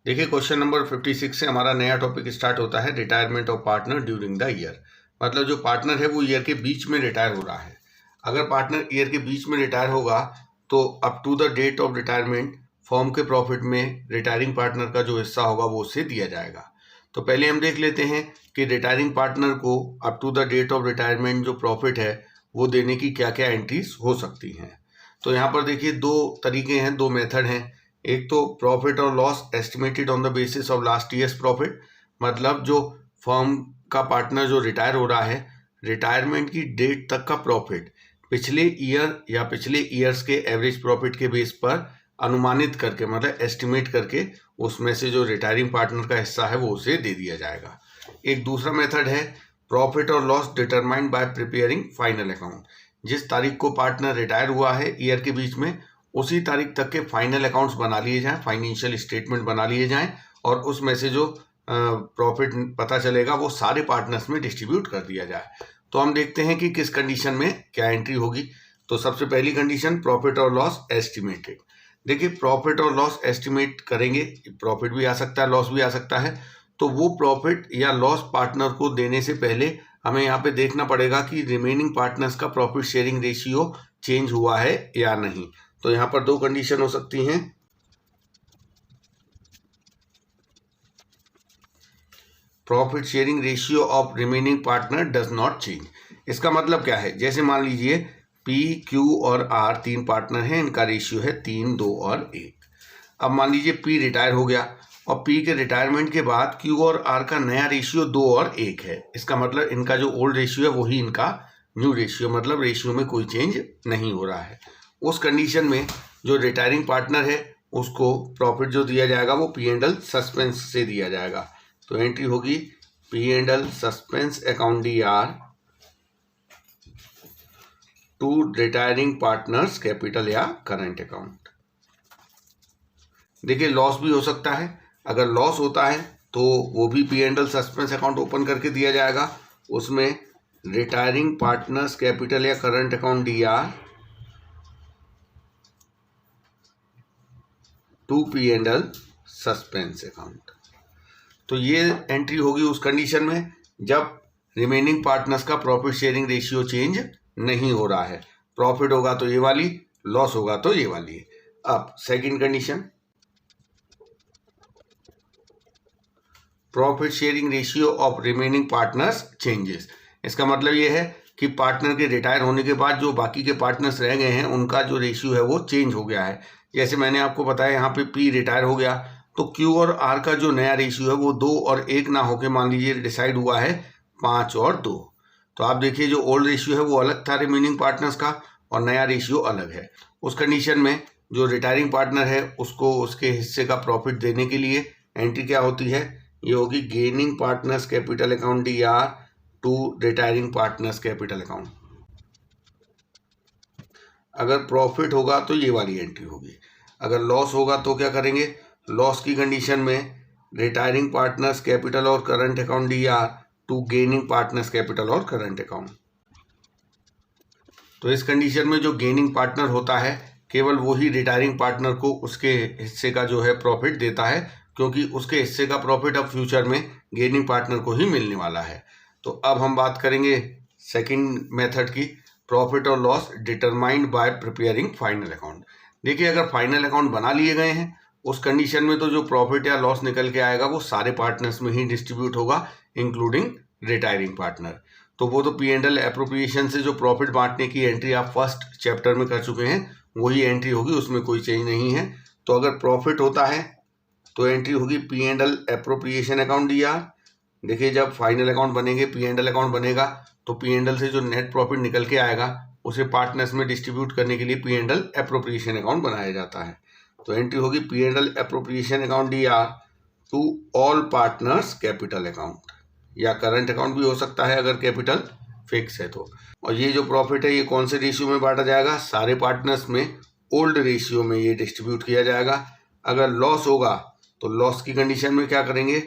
देखिए question number 56 से हमारा नया टॉपिक स्टार्ट होता है, retirement of partner during the year. मतलब जो पार्टनर है वो ईयर के बीच में रिटायर हो रहा है। अगर पार्टनर ईयर के बीच में रिटायर होगा तो up to the date of retirement firm के प्रॉफिट में रिटायरिंग पार्टनर का जो हिस्सा होगा वो उससे दिया जाएगा। तो पहले हम देख लेते हैं कि रिटायरिंग पार्टनर को up to the date of retirement जो प्रॉफिट है वो देने की क्या क्या एंट्रीज हो सकती हैं। तो यहाँ पर देखिए दो तरीके हैं, दो मेथड हैं। एक तो प्रॉफिट और loss estimated on the basis of last years profit, मतलब जो फर्म का पार्टनर जो रिटायर हो रहा है, रिटायरमेंट की डेट तक का प्रॉफिट पिछले ईयर या पिछले ईयर्स के एवरेज प्रॉफिट के बेस पर अनुमानित करके, मतलब एस्टिमेट करके उसमें से जो रिटायरिंग पार्टनर का हिस्सा है वो उसे दे दिया जाएगा। एक दूसरा मेथड है प्रॉफिट और loss determined by preparing final account. जिस तारीख को पार्टनर रिटायर हुआ है ईयर के बीच में, उसी तारीख तक के फाइनल अकाउंट्स बना लिए जाएं, फाइनेंशियल स्टेटमेंट बना लिए जाएं और उसमें से जो प्रॉफिट पता चलेगा वो सारे पार्टनर्स में डिस्ट्रीब्यूट कर दिया जाए। तो हम देखते हैं कि किस कंडीशन में क्या एंट्री होगी। तो सबसे पहली कंडीशन प्रॉफिट और लॉस एस्टिमेटेड। देखिए प्रॉफिट और लॉस एस्टिमेट करेंगे, प्रॉफिट भी आ सकता है लॉस भी आ सकता है। तो वो प्रॉफिट या लॉस पार्टनर को देने से पहले हमें यहाँ पे देखना पड़ेगा कि रिमेनिंग पार्टनर्स का प्रॉफिट शेयरिंग रेशियो चेंज हुआ है या नहीं। तो यहाँ पर दो कंडीशन हो सकती हैं। Profit sharing ratio of remaining partner does not change. इसका मतलब क्या है, जैसे मान लीजिए पी क्यू और आर तीन पार्टनर हैं, इनका रेशियो है 3, 2 और 1। अब मान लीजिए पी रिटायर हो गया और पी के रिटायरमेंट के बाद क्यू और आर का नया रेशियो 2 और 1 है। इसका मतलब इनका जो ओल्ड रेशियो है वही इनका न्यू रेशियो, मतलब रेशियो में कोई चेंज नहीं हो रहा है। उस कंडीशन में जो रिटायरिंग पार्टनर है उसको प्रॉफिट जो दिया जाएगा वो पी एंड एल सस्पेंस से दिया जाएगा। तो एंट्री होगी P and L suspense account D R to retiring partners capital या करंट अकाउंट। देखिए लॉस भी हो सकता है, अगर लॉस होता है तो वो भी P and L suspense account open करके दिया जाएगा। उसमें रिटायरिंग पार्टनर्स कैपिटल या current account D R to P and L suspense account. तो ये एंट्री होगी उस कंडीशन में जब रिमेनिंग पार्टनर्स का प्रॉफिट शेयरिंग रेशियो चेंज नहीं हो रहा है। प्रॉफिट होगा तो ये वाली, लॉस होगा तो ये वाली। अब second condition, profit sharing ratio of remaining partners changes. इसका मतलब ये है कि पार्टनर के रिटायर होने के बाद जो बाकी के पार्टनर्स रह गए हैं उनका जो रेशियो है वो चेंज हो गया है। जैसे मैंने आपको बताया यहाँ पे पी रिटायर हो गया तो क्यू और आर का जो नया रेशियो है वो 2 और 1 ना होके मान लीजिए डिसाइड हुआ है 5 और 2। तो आप देखिए जो ओल्ड रेशियो है वो अलग था रिमेनिंग पार्टनर्स का और नया रेशियो अलग है। उस कंडीशन में जो रिटायरिंग पार्टनर है उसको उसके हिस्से का प्रॉफिट देने के लिए एंट्री क्या होती है, ये होगी gaining partners capital account D R to retiring partners capital account. अगर प्रॉफिट होगा तो ये वाली एंट्री होगी, अगर लॉस होगा तो क्या करेंगे, लॉस की कंडीशन में रिटायरिंग पार्टनर्स कैपिटल और current account D R to gaining partners capital और करंट अकाउंट। तो इस कंडीशन में जो गेनिंग पार्टनर होता है केवल वही रिटायरिंग पार्टनर को उसके हिस्से का जो है प्रॉफिट देता है, क्योंकि उसके हिस्से का प्रॉफिट अब फ्यूचर में गेनिंग पार्टनर को ही मिलने वाला है। तो अब हम बात करेंगे सेकंड मेथड की, प्रॉफिट और loss determined by preparing final account. देखिए अगर फाइनल अकाउंट बना लिए गए हैं उस कंडीशन में तो जो प्रॉफिट या लॉस निकल के आएगा वो सारे पार्टनर्स में ही डिस्ट्रीब्यूट होगा इंक्लूडिंग रिटायरिंग पार्टनर। तो वो तो पी एंड एल एप्रोप्रिएशन से जो प्रॉफिट बांटने की एंट्री आप फर्स्ट चैप्टर में कर चुके हैं वही एंट्री होगी, उसमें कोई चेंज नहीं है। तो अगर प्रॉफिट होता है तो एंट्री होगी P and L appropriation account D are. देखिए जब फाइनल अकाउंट बनेंगे पी एंड एल अकाउंट बनेगा तो पी एंड एल से जो नेट प्रॉफिट निकल के आएगा उसे पार्टनर्स में डिस्ट्रीब्यूट करने के लिए P and L appropriation account बनाया जाता है। तो एंट्री होगी P and L appropriation account D R to all partners' capital account, या करंट अकाउंट भी हो सकता है अगर कैपिटल फिक्स है तो। और ये जो प्रॉफिट है ये कौन से रेशियो में बांटा जाएगा, सारे पार्टनर्स में ओल्ड रेशियो में ये डिस्ट्रीब्यूट किया जाएगा। अगर लॉस होगा तो लॉस की कंडीशन में क्या करेंगे,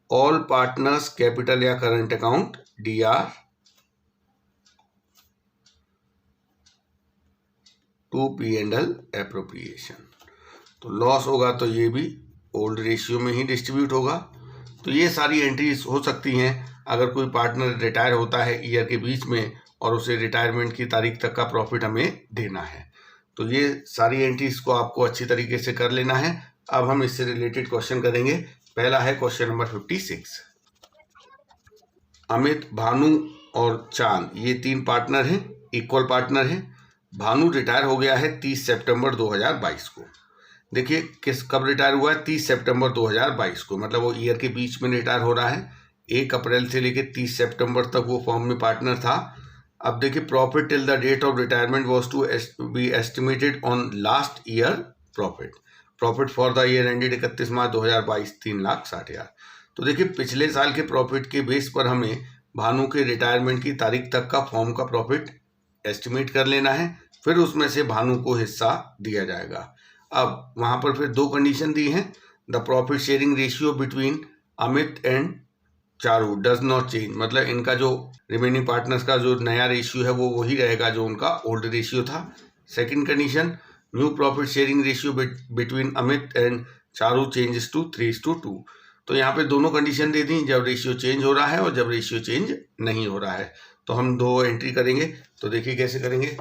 ऑल पार्टनर्स कैपिटल या current account D R to P and L appropriation. तो लॉस होगा तो ये भी ओल्ड रेशियो में ही डिस्ट्रीब्यूट होगा। तो ये सारी एंट्रीज हो सकती हैं अगर कोई पार्टनर रिटायर होता है ईयर के बीच में और उसे रिटायरमेंट की तारीख तक का प्रॉफिट हमें देना है। तो ये सारी एंट्रीज को आपको अच्छी तरीके से कर लेना है। अब हम इससे रिलेटेड क्वेश्चन करेंगे। पहला है क्वेश्चन नंबर 56। अमित, भानु और चांद ये 3 पार्टनर हैं, इक्वल पार्टनर हैं। भानु रिटायर हो गया है 30 सितंबर 2022 को। देखिए कब रिटायर हुआ है, 30 सितंबर 2022 को, मतलब वो ईयर के बीच में रिटायर हो रहा है। 1 अप्रैल से लेकर 30 सितंबर तक वो फर्म में पार्टनर था। अब देखिए profit till the date of retirement was to be estimated on last year profit for the year ended 31 March 2022 3,60,000। तो देखिए पिछले साल के प्रॉफिट के बेस पर हमें भानु के रिटायरमेंट की तारीख तक का फर्म का प्रॉफिट एस्टिमेट कर लेना है, फिर उसमें से भानु को हिस्सा दिया जाएगा। अब वहाँ पर फिर 2 कंडीशन दी हैं। The profit sharing ratio between Amit and Charu does not change, मतलब इनका जो रिमेनिंग पार्टनर्स का जो नया रेशियो है वो वही रहेगा जो उनका ओल्ड रेशियो था। Second condition, new profit sharing ratio between Amit and Charu changes to 3:2। तो यहाँ पे दोनों कंडीशन दे दी, जब रेशियो चेंज हो रहा है और जब रेशियो चेंज नहीं हो रहा है। तो हम 2 एंट्री करेंगे। तो देखिए कैसे करेंगे।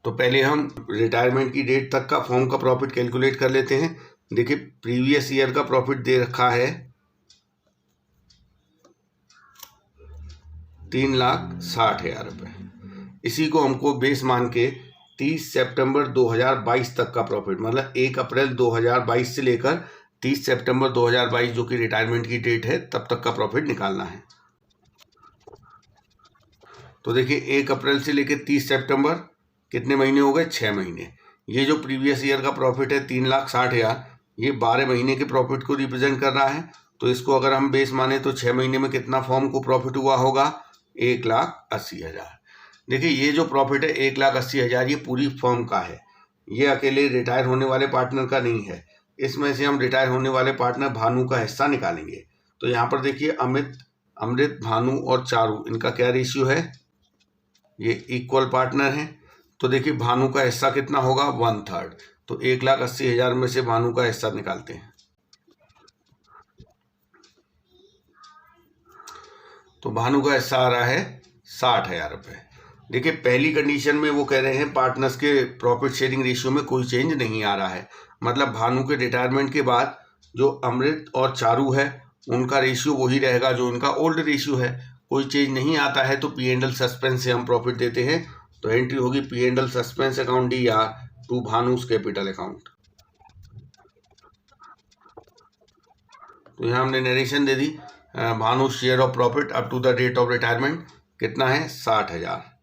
तो पहले हम रिटायरमेंट की डेट तक का फर्म का प्रॉफिट कैलकुलेट कर लेते हैं। देखिए प्रीवियस ईयर का प्रॉफिट दे रखा है 3,60,000 रुपये। इसी को हमको बेस मान के 30 सितंबर 2022 तक का प्रॉफिट, मतलब 1 अप्रैल 2022 से लेकर 30 सितंबर 2022 जो कि रिटायरमेंट की डेट है तब तक का प्रॉफिट निकालना है। तो देखिए 1 अप्रैल से लेकर 30 सितंबर कितने महीने हो गए, 6 महीने। ये जो प्रीवियस ईयर का प्रॉफिट है 3,60,000, ये 12 महीने के प्रॉफिट को रिप्रेजेंट कर रहा है। तो इसको अगर हम बेस माने तो 6 महीने में कितना फर्म को प्रॉफिट हुआ होगा, 1,80,000। देखिए ये जो प्रॉफिट है 1,80,000 ये पूरी फर्म का है, ये अकेले रिटायर होने वाले पार्टनर का नहीं है। इसमें से हम रिटायर होने वाले पार्टनर भानु का हिस्सा निकालेंगे। तो यहाँ पर देखिए अमृत, भानु और चारू इनका क्या रेशियो है, ये इक्वल पार्टनर हैं। तो देखिए भानु का हिस्सा कितना होगा, 1/3। तो 1,80,000 में से भानु का हिस्सा निकालते हैं। तो भानु का हिस्सा आ रहा है 60,000 रुपये। देखिए पहली कंडीशन में वो कह रहे हैं पार्टनर्स के प्रॉफिट शेयरिंग रेशियो में कोई चेंज नहीं आ रहा है, मतलब भानु के रिटायरमेंट के बाद जो अमृत और चारू है उनका रेशियो वही रहेगा जो उनका ओल्ड रेशियो है, कोई चेंज नहीं आता है। तो P&L सस्पेंस से हम प्रॉफिट देते हैं। तो एंट्री होगी P&L suspense account DR to Bhanu's capital account. तो यहाँ हमने नरेशन दे दी, Bhanu share of profit up to the date of retirement कितना है, 60,000।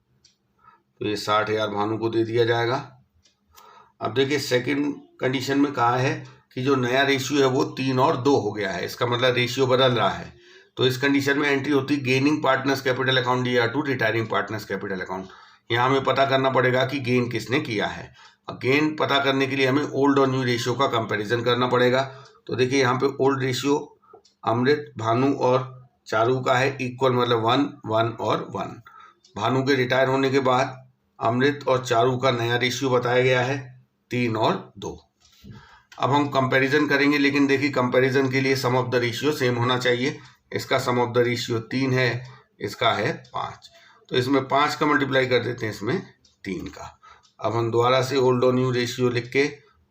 तो ये 60,000 भानु को दे दिया जाएगा। अब देखिए सेकंड कंडीशन में कहा है कि जो नया रेशियो है वो 3 और 2 हो गया है, इसका मतलब रेशियो बदल रहा है। तो इस कंडीशन में एंट्री होती है gaining partners capital account DR to retiring partners capital account. यहाँ हमें पता करना पड़ेगा कि गेन किसने किया है। गेन पता करने के लिए हमें ओल्ड और न्यू रेशियो का कंपैरिजन करना पड़ेगा। तो देखिए यहाँ पे ओल्ड रेशियो अमृत, भानु और चारू का है इक्वल, मतलब 1, 1 और 1। भानु के रिटायर होने के बाद अमृत और चारू का नया रेशियो बताया गया है 3 और 2। अब हम कंपैरिजन करेंगे, लेकिन देखिए कंपैरिजन के लिए सम ऑफ द रेशियो सेम होना चाहिए। इसका सम ऑफ द रेशियो 3 है, इसका है 5। तो इसमें 5 का मल्टीप्लाई कर देते हैं इसमें 3 का। अब हम दोबारा से ओल्ड और न्यू रेशियो लिख के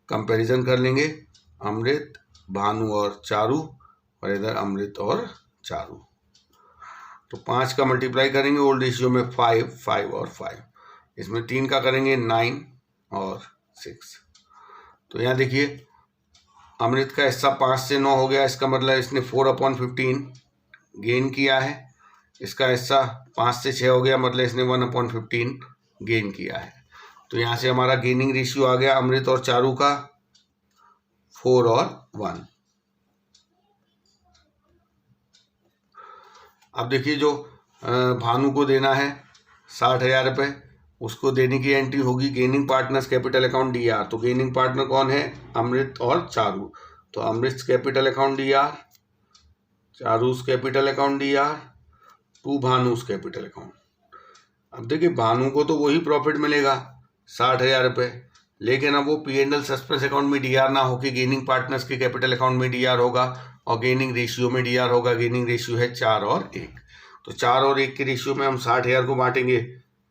कंपैरिजन कर लेंगे, अमृत, भानु और चारू, और इधर अमृत और चारू। तो 5 का मल्टीप्लाई करेंगे ओल्ड रेशियो में 5, 5 और 5। इसमें 3 का करेंगे 9 और 6। तो यहाँ देखिए अमृत का हिस्सा 5 से 9 हो गया, इसका मतलब इसने 4/15 गेन किया है। इसका हिस्सा 5 से 6 हो गया, मतलब इसने 1/15 गेन किया है। तो यहाँ से हमारा गेनिंग रेशियो आ गया अमृत और चारू का 4 और 1। अब देखिए जो भानु को देना है 60,000 रुपये, उसको देने की एंट्री होगी gaining partners capital account DR। तो गेनिंग पार्टनर कौन है, अमृत और चारू। तो Amrit capital account DR, Charu's capital account DR to Bhanu's capital account. अब देखिए भानु को तो वही प्रॉफिट मिलेगा 60,000 रुपये, लेकिन अब वो P&L सस्पेंस अकाउंट में डीआर ना होके गेनिंग पार्टनर्स के कैपिटल अकाउंट में डीआर होगा और गेनिंग रेशियो में डीआर होगा। गेनिंग रेशियो है 4 और 1, तो 4 और 1 के रेशियो में हम 60,000 को बांटेंगे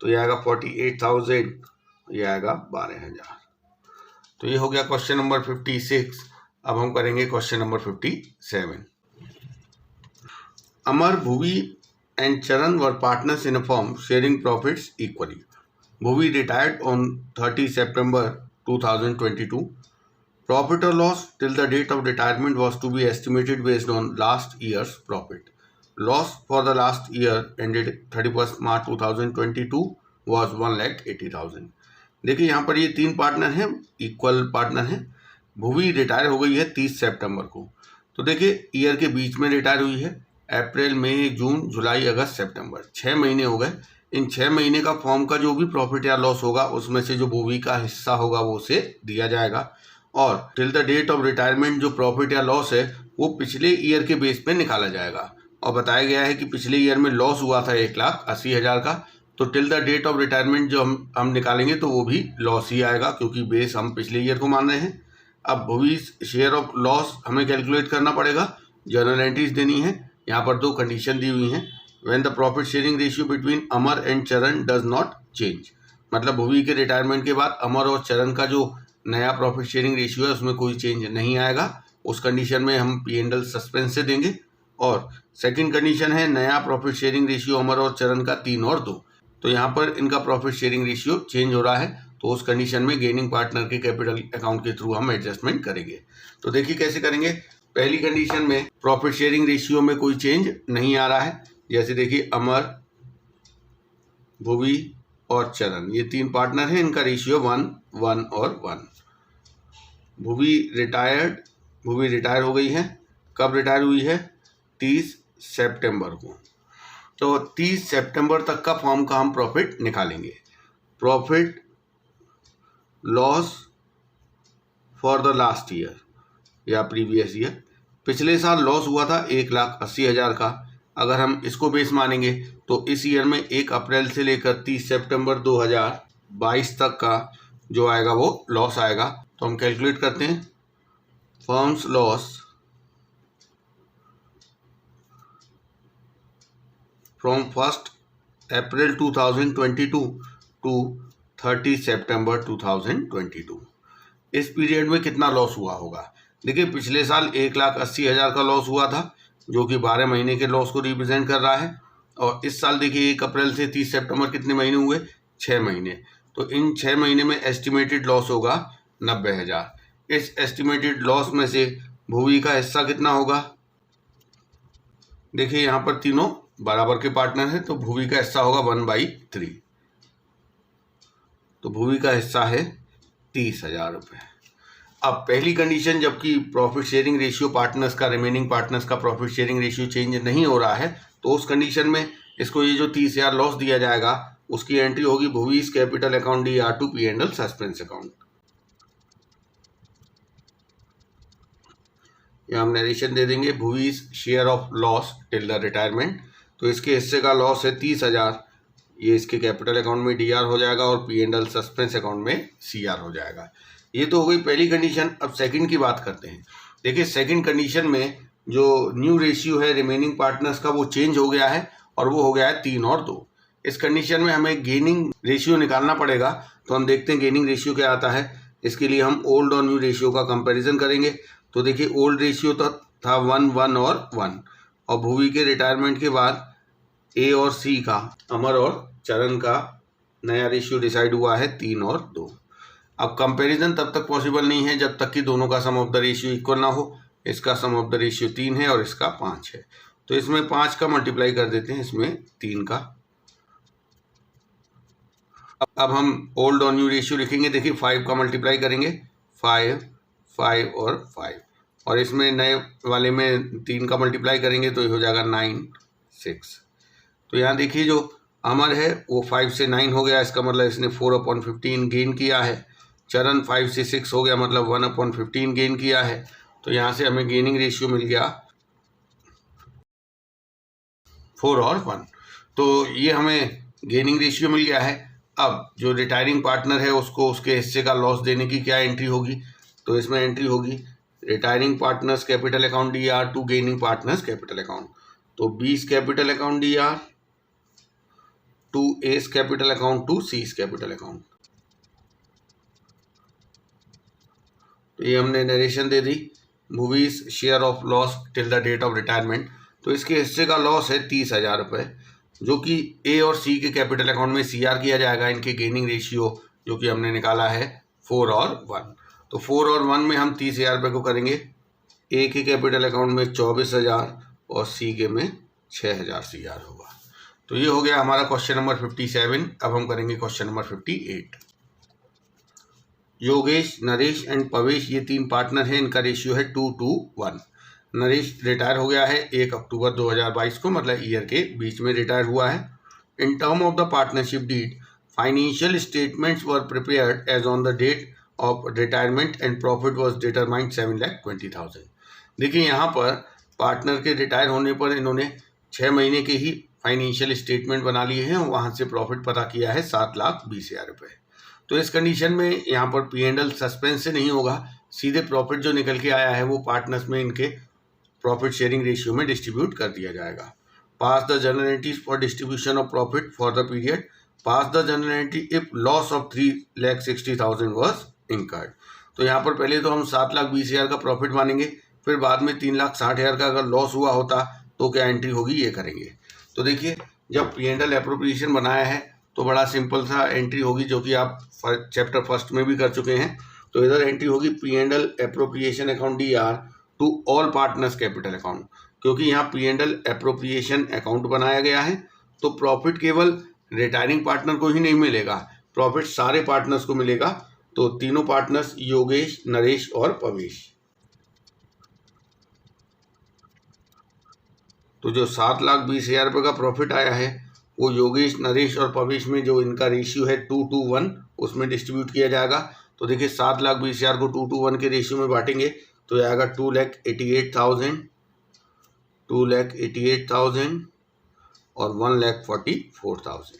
तो ये आएगा 48,000, ये आएगा 12,000। तो ये हो गया क्वेश्चन नंबर 56। अब हम करेंगे question number 57। Amar, Bhuvi and Charan were partners in a firm sharing profits equally. Bhuvi retired on 30 September 2022. Profit or loss till the date of retirement was to be estimated based on last year's profit. Loss for the last year ended 31st March 2022 was 1,80,000. देखिए यहाँ पर ये 3 partner हैं, equal partner हैं। Bhuvi retire हो गई है 30 सितंबर को, तो देखिए ईयर के बीच में रिटायर हुई है। अप्रैल, मई, जून, जुलाई, अगस्त, सितंबर, 6 महीने हो गए। इन 6 महीने का फॉर्म का जो भी प्रॉफिट या लॉस होगा उसमें से जो भुवी का हिस्सा होगा वो उसे दिया जाएगा। और till the date of retirement जो प्रॉफिट या लॉस है वो पिछले ईयर के बेस पे निकाला जाएगा। और बताया गया है कि पिछले ईयर में लॉस हुआ था 1,80,000 का, तो till the date of retirement जो हम निकालेंगे तो वो भी लॉस ही आएगा, क्योंकि बेस हम पिछले ईयर को मान रहे हैं। अब भुवी शेयर ऑफ लॉस हमें कैलकुलेट करना पड़ेगा, जर्नल एंट्रीज देनी है। यहाँ पर 2 कंडीशन दी हुई हैं। When the profit sharing ratio between Amar and चरण डज नॉट चेंज, मतलब भुवी के रिटायरमेंट के बाद अमर और चरण का जो नया प्रॉफिट शेयरिंग रेशियो है उसमें कोई चेंज नहीं आएगा। उस कंडीशन में हम P&L सस्पेंस से देंगे। और सेकंड कंडीशन है नया प्रॉफिट शेयरिंग रेशियो अमर और चरण का 3 और 2, तो यहाँ पर इनका प्रॉफिट शेयरिंग रेशियो चेंज हो रहा है, तो उस कंडीशन में गेनिंग पार्टनर के कैपिटल अकाउंट के थ्रू हम एडजस्टमेंट करेंगे। तो देखिए कैसे करेंगे। पहली कंडीशन में प्रॉफिट शेयरिंग रेशियो में कोई चेंज नहीं आ रहा है। जैसे देखिए अमर, भुवी और चरण, ये 3 पार्टनर हैं, इनका रेशियो 1, 1 और 1। भुवी रिटायर हो गई है। कब रिटायर हुई है? 30 सितंबर को। तो 30 सितंबर तक का फॉर्म का हम प्रॉफिट निकालेंगे। Profit loss for the last year या प्रीवियस ईयर, पिछले साल लॉस हुआ था 1,80,000 का। अगर हम इसको बेस मानेंगे तो इस ईयर में 1 अप्रैल से लेकर 30 सितंबर 2022 तक का जो आएगा वो लॉस आएगा। तो हम कैलकुलेट करते हैं। Firm's loss from 1 April 2022 to 30 सितंबर 2022, इस पीरियड में कितना लॉस हुआ होगा। देखिए पिछले साल 1,80,000 का लॉस हुआ था, जो कि 12 महीने के लॉस को रिप्रेजेंट कर रहा है। और इस साल देखिए 1 अप्रैल से 30 सितंबर कितने महीने हुए? 6 महीने। तो इन 6 महीने में एस्टिमेटेड लॉस होगा 90,000। इस एस्टिमेटेड लॉस में से भुवी का हिस्सा कितना होगा? देखिए यहाँ पर तीनों बराबर के पार्टनर हैं, तो भुवी का हिस्सा होगा 1/3। तो भुवी का हिस्सा है 30,000 रुपये। अब पहली कंडीशन, जबकि प्रॉफिट शेयरिंग रेशियो पार्टनर्स का, रिमेनिंग पार्टनर्स का प्रॉफिट शेयरिंग रेशियो चेंज नहीं हो रहा है, तो उस कंडीशन में इसको ये जो 30,000 लॉस दिया जाएगा उसकी एंट्री होगी Bhuvi's capital account DR to P&L suspense account. यहाँ हम नरेशन दे देंगे Bhuvi's share of loss till the retirement. तो इसके हिस्से का लॉस है 30,000, ये इसके कैपिटल अकाउंट में DR हो जाएगा और P&L सस्पेंस अकाउंट में CR हो जाएगा। ये तो हो गई पहली कंडीशन। अब सेकंड की बात करते हैं। देखिए सेकंड कंडीशन में जो न्यू रेशियो है रिमेनिंग पार्टनर्स का वो चेंज हो गया है और वो हो गया है 3 और 2। इस कंडीशन में हमें गेनिंग रेशियो निकालना पड़ेगा। तो हम देखते हैं गेनिंग रेशियो क्या आता है। इसके लिए हम ओल्ड और न्यू रेशियो का कंपैरिजन करेंगे। तो देखिए ओल्ड रेशियो तो था 1, 1 और 1, और भुवी के रिटायरमेंट के बाद A और C का, अमर और चरण का नया रेशियो डिसाइड हुआ है 3 और 2। अब कंपैरिजन तब तक पॉसिबल नहीं है जब तक कि दोनों का सम ऑफ द रेशियो इक्वल ना हो। इसका सम ऑफ द रेशियो 3 है और इसका 5 है, तो इसमें 5 का मल्टीप्लाई कर देते हैं इसमें 3 का। अब हम ओल्ड और न्यू रेशियो लिखेंगे। देखिए 5 का मल्टीप्लाई करेंगे, 5, 5 और 5, और इसमें नए वाले में 3 का मल्टीप्लाई करेंगे तो ये हो जाएगा 9, 6। तो यहाँ देखिए जो अमर है वो 5 से 9 हो गया, इसका मतलब इसने 4/15 गेन किया है। चरण 5 से 6 हो गया, मतलब 1/15 गेन किया है। तो यहाँ से हमें गेनिंग रेशियो मिल गया 4 और 1। तो ये हमें गेनिंग रेशियो मिल गया है। अब जो रिटायरिंग पार्टनर है उसको उसके हिस्से का लॉस देने की क्या एंट्री होगी, तो इसमें एंट्री होगी retiring partners capital account DR to gaining partners capital account. तो बीस capital account DR to S capital account to C's capital account. तो ये हमने नरेशन दे दी, मूवीज share of loss till the date of retirement. तो इसके हिस्से का लॉस है 30,000 रुपये, जो कि ए और सी के कैपिटल अकाउंट में सीआर किया जाएगा। इनके गेनिंग रेशियो जो कि हमने निकाला है 4 और 1। तो 4 और 1 में हम 30,000 रुपये को करेंगे, ए के कैपिटल अकाउंट में 24,000 और सी के में 6,000 सीआर होगा। तो ये हो गया हमारा क्वेश्चन नंबर 57। अब हम करेंगे question number 58। Yogesh, Naresh and Pavesh ये 3 पार्टनर हैं, इनका रेशियो है 2:1। नरेश रिटायर हो गया है 1 अक्टूबर 2022 को, मतलब ईयर के बीच में रिटायर हुआ है। In term of the partnership deed financial statements were prepared as on the date of retirement and profit was determined 7,20,000। देखिए यहाँ पर पार्टनर के रिटायर होने पर इन्होंने 6 महीने के ही फाइनेंशियल स्टेटमेंट बना लिए हैं और वहाँ से प्रॉफिट पता किया है 7,20,000 रुपये। तो इस कंडीशन में यहाँ पर P&L सस्पेंस से नहीं होगा, सीधे प्रॉफिट जो निकल के आया है वो पार्टनर्स में इनके प्रॉफिट शेयरिंग रेशियो में डिस्ट्रीब्यूट कर दिया जाएगा। Pass the journal entries for distribution of profit for the period. Pass the journal entry if loss of 3,60,000 was incurred. तो यहाँ पर पहले तो हम 7,20,000 का प्रॉफिट मानेंगे, फिर बाद में 3,60,000 का अगर लॉस हुआ होता तो क्या एंट्री होगी ये करेंगे। तो देखिए जब P&L एप्रोप्रिएशन बनाया है तो बड़ा सिंपल सा एंट्री होगी, जो कि आप चैप्टर फर्स्ट में भी कर चुके हैं। तो इधर एंट्री होगी P&L appropriation account DR to all partners' capital account. क्योंकि यहाँ P&L एप्रोप्रिएशन अकाउंट बनाया गया है तो प्रॉफिट केवल रिटायरिंग पार्टनर को ही नहीं मिलेगा, प्रॉफिट सारे पार्टनर्स को मिलेगा। तो तीनों पार्टनर्स योगेश, नरेश और पवेश। तो जो 7,20,000 रुपये का प्रॉफिट आया है वो योगेश, नरेश और पवेश में जो इनका रेशियो है 2:1 उसमें डिस्ट्रीब्यूट किया जाएगा। तो देखिए 7,20,000 को 2:1 के रेशियो में बांटेंगे तो यह आएगा 2,88,000, 2,88,000 और 1,44,000।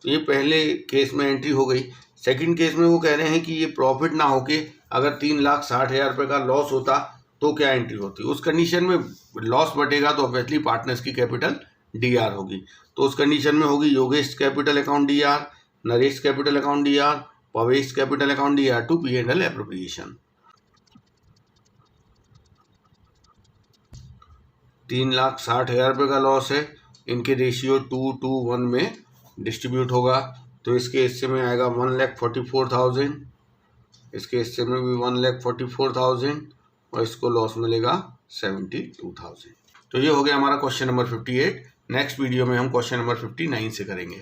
तो ये पहले केस में एंट्री हो गई। सेकंड केस में वो कह रहे हैं कि ये प्रॉफिट ना होके अगर 3,60,000 रुपये का लॉस होता तो क्या एंट्री होती। उस कंडीशन में लॉस बटेगा तो ऑब्वियसली पार्टनर्स की कैपिटल डीआर होगी। तो उस कंडीशन में होगी Yogesh capital account DR, Naresh capital account DR, Pavesh capital account DR to P&L appropriation. 3,60,000 रुपये का लॉस है, इनके रेशियो 2:1 में डिस्ट्रीब्यूट होगा। तो इसके हिस्से में आएगा 1,44,000, इसके हिस्से में भी 1,44,000 और इसको लॉस मिलेगा 72,000। तो ये हो गया हमारा क्वेश्चन नंबर 58। नेक्स्ट वीडियो में हम क्वेश्चन नंबर 59 से करेंगे।